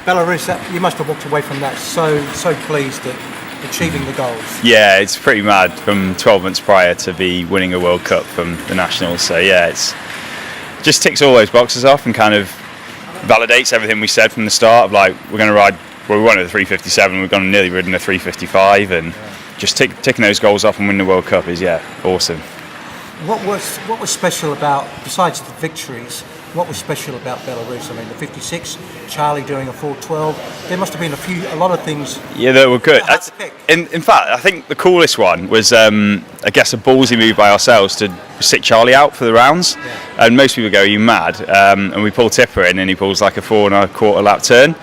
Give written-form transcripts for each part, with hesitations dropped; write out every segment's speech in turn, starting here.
Belarus, you must have walked away from that so pleased at achieving the goals. Yeah, it's pretty mad from 12 months prior to be winning a World Cup from the Nationals. So yeah, it's just ticks all those boxes off and kind of validates everything we said from the start of like we're going to ride. Well, we won at the 357, we've gone nearly ridden a 355, and just ticking those goals off and winning the World Cup is awesome. What was special about, besides the victories, what was special about Belarus? I mean, the 56, Charlie doing a 412. There must have been a lot of things. Yeah, that were good. In fact, I think the coolest one was, I guess, a ballsy move by ourselves to sit Charlie out for the rounds. Yeah. And most people go, "Are you mad?" And we pull Tipper in, and he pulls like a 4 1/4 lap turn.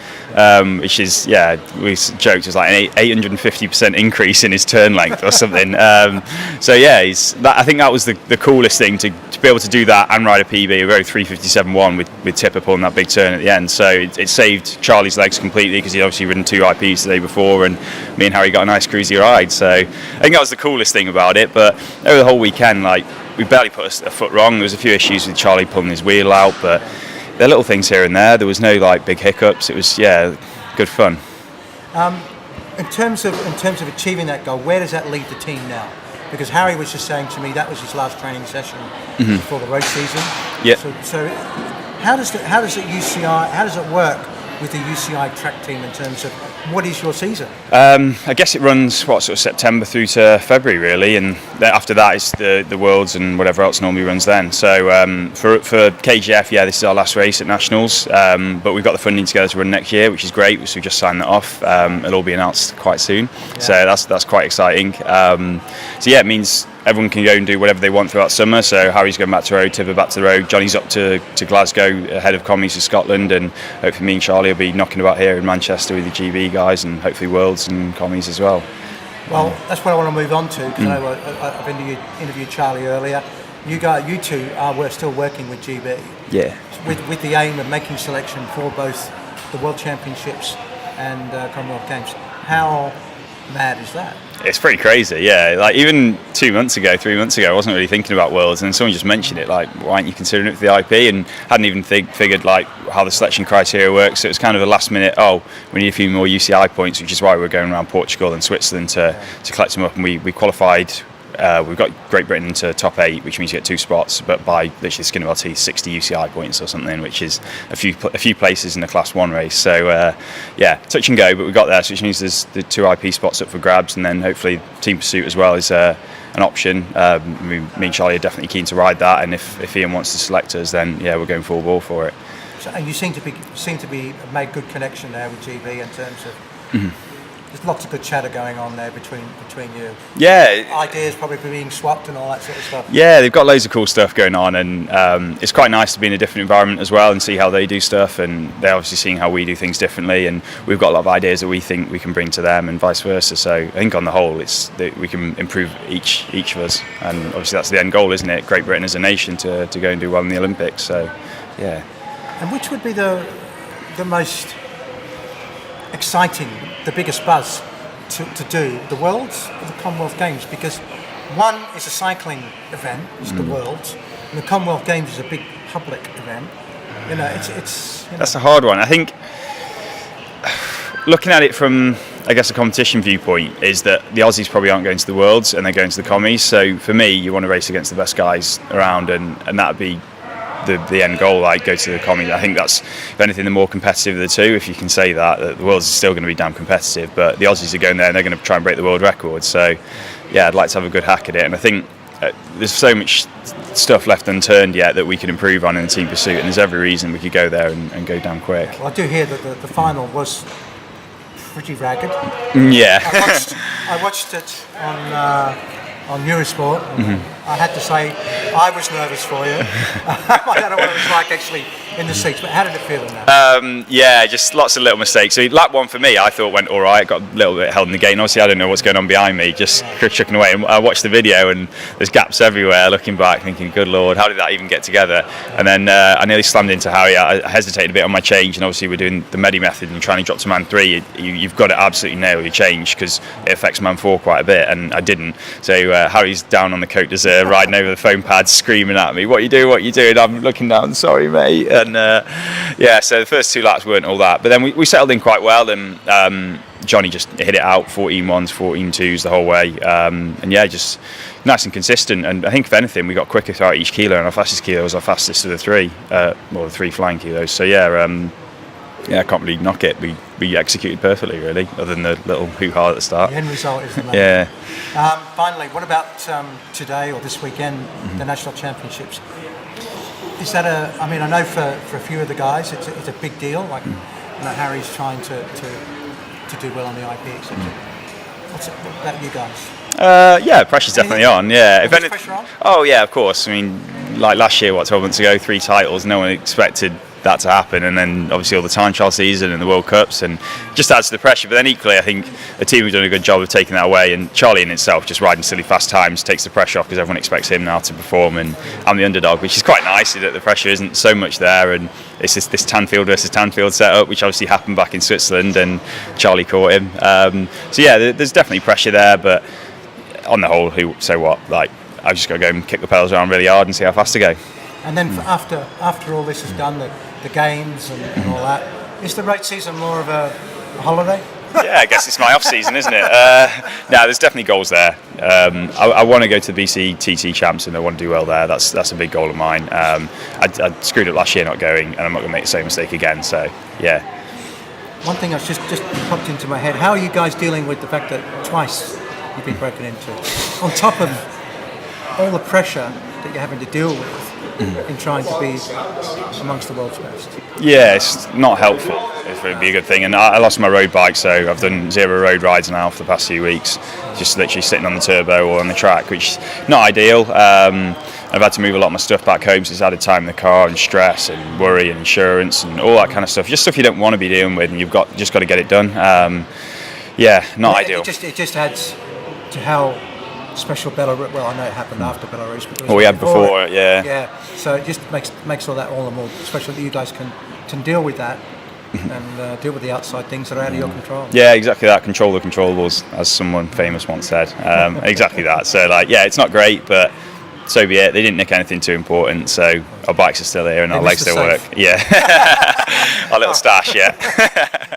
Which is, we joked it was like an 850% increase in his turn length or something. So yeah, I think that was the coolest thing to be able to do that and ride a PB, a very 357.1 with Tipper pulling that big turn at the end. So it saved Charlie's legs completely because he'd obviously ridden 2 IPs the day before, and me and Harry got a nice cruisy ride. So I think that was the coolest thing about it. But over the whole weekend, like we barely put a foot wrong. There was a few issues with Charlie pulling his wheel out, but there are little things here and there. There was no like big hiccups. It was good fun. In terms of achieving that goal, where does that leave the team now? Because Harry was just saying to me that was his last training session before the race season. Yeah. So how does it work with the UCI track team in terms of what is your season? I guess it runs sort of September through to February really, and after that is the Worlds and whatever else normally runs then. So for KGF, this is our last race at Nationals, but we've got the funding together to run next year, which is great. So we just signed that off. It'll all be announced quite soon. Yeah. So that's quite exciting. It means everyone can go and do whatever they want throughout summer. So Harry's going back to road, Tipper back to the road, Johnny's up to Glasgow ahead of commies to Scotland, and hopefully me and Charlie will be knocking about here in Manchester with the GB guys and hopefully Worlds and commies as well. Well, that's what I want to move on to, because I've interviewed Charlie earlier. You two are still working with GB. Yeah. With the aim of making selection for both the World Championships and Commonwealth Games. How mad is that? It's pretty crazy, yeah. Like even 3 months ago, I wasn't really thinking about Worlds, and someone just mentioned it. Like, why aren't you considering it for the IP? And hadn't even figured like how the selection criteria works. So it was kind of a last minute. Oh, we need a few more UCI points, which is why we're going around Portugal and Switzerland to collect them up. And we qualified. We've got Great Britain into top 8, which means you get 2 spots, but by literally the skin of our teeth, 60 UCI points or something, which is a few places in the Class 1 race. So touch and go, but we got there, so which means there's the 2 IP spots up for grabs, and then hopefully Team Pursuit as well is an option. Me and Charlie are definitely keen to ride that, and if Ian wants to select us, then we're going full ball for it. So, and you seem to be made good connection there with GB in terms of. There's lots of good chatter going on there between you. Yeah. Ideas probably being swapped and all that sort of stuff. Yeah, they've got loads of cool stuff going on, and it's quite nice to be in a different environment as well and see how they do stuff, and they're obviously seeing how we do things differently, and we've got a lot of ideas that we think we can bring to them and vice versa. So I think on the whole it's that we can improve each of us, and obviously that's the end goal, isn't it? Great Britain as a nation to go and do well in the Olympics. So yeah. And which would be the most exciting, the biggest buzz to do, the Worlds or the Commonwealth Games? Because one is a cycling event, it's the Worlds, and the Commonwealth Games is a big public event. It's That's a hard one. I think looking at it from, I guess, a competition viewpoint is that the Aussies probably aren't going to the Worlds and they're going to the commies. So for me, you want to race against the best guys around, and that would be the end goal, like go to the commies. I think that's, if anything, the more competitive of the two, if you can say that the Worlds is still going to be damn competitive, but the Aussies are going there and they're going to try and break the world record. So I'd like to have a good hack at it, and I think there's so much stuff left unturned yet that we could improve on in the Team Pursuit, and there's every reason we could go there and go damn quick. Well, I do hear that the final was pretty ragged. Yeah. I watched it on Eurosport. I had to say I was nervous for you. I don't know what it was like actually in the seats, but how did it feel in that? Just lots of little mistakes. So lap 1 for me, I thought went all right. Got a little bit held in the gate. And obviously, I don't know what's going on behind me. Just chucking away. And I watched the video, and there's gaps everywhere. Looking back, thinking, "Good Lord, how did that even get together?" And then I nearly slammed into Harry. I hesitated a bit on my change, and obviously we're doing the Medi method and trying to drop to man 3. You've got to absolutely nail your change because it affects man 4 quite a bit, and I didn't. So Harry's down on the Côte d'Azur riding over the foam pads, screaming at me, "What you doing? What you doing?" I'm looking down, "Sorry, mate." And yeah, so the first 2 laps weren't all that, but then we settled in quite well, and Johnny just hit it out, 14.1s, 14.2s the whole way, and yeah, just nice and consistent. And I think if anything, we got quicker throughout each kilo, and our fastest kilo was our fastest of the 3, the 3 flying kilos. So yeah, I can't really knock it. We executed perfectly, really, other than the little hoo-ha at the start. The end result is the main. Yeah. Finally, what about today or this weekend, the national championships? Is that I mean, I know for a few of the guys, it's a big deal. Like, Harry's trying to do well on the IP, etc. What about you guys? Yeah, pressure's definitely on. Yeah, Is pressure on? Oh yeah, of course. I mean, like last year, 12 months ago, 3 titles. No one expected that to happen, and then obviously all the time trial season and the World Cups, and just adds to the pressure. But then equally, I think the team have done a good job of taking that away, and Charlie in itself just riding silly fast times takes the pressure off, because everyone expects him now to perform, and I'm the underdog, which is quite nice that the pressure isn't so much there, and it's just this Tanfield versus Tanfield setup, which obviously happened back in Switzerland, and Charlie caught him. So yeah, there's definitely pressure there, but on the whole, so what? Like, I've just got to go and kick the pedals around really hard and see how fast I go. And then after all this is done, the games and all that, is the race season more of a holiday? Yeah, I guess it's my off season, isn't it? No, there's definitely goals there. I want to go to the BC TT Champs, and I want to do well there. That's a big goal of mine. I screwed up last year not going, and I'm not going to make the same mistake again. So yeah. One thing that's just popped into my head: how are you guys dealing with the fact that twice you've been broken into, on top of all the pressure that you're having to deal with in trying to be amongst the world's best? Yeah, it's not helpful. It would be a good thing. And I lost my road bike, so I've done 0 road rides now for the past few weeks, just literally sitting on the turbo or on the track, which is not ideal. I've had to move a lot of my stuff back home, so it's added time in the car, and stress and worry and insurance and all that kind of stuff. Just stuff you don't want to be dealing with, and you've just got to get it done. Yeah, not ideal. It just adds to how special Belarus. Well, I know it happened after Belarus, but we had before, yeah. Yeah, so it just makes all that all the more special that you guys can deal with that and deal with the outside things that are out of your control. Yeah, exactly that. Control the controllables, as someone famous once said. Exactly that. So, like, yeah, it's not great, but so be it. They didn't nick anything too important, so our bikes are still here and our legs still work. Yeah, our little stash. Yeah.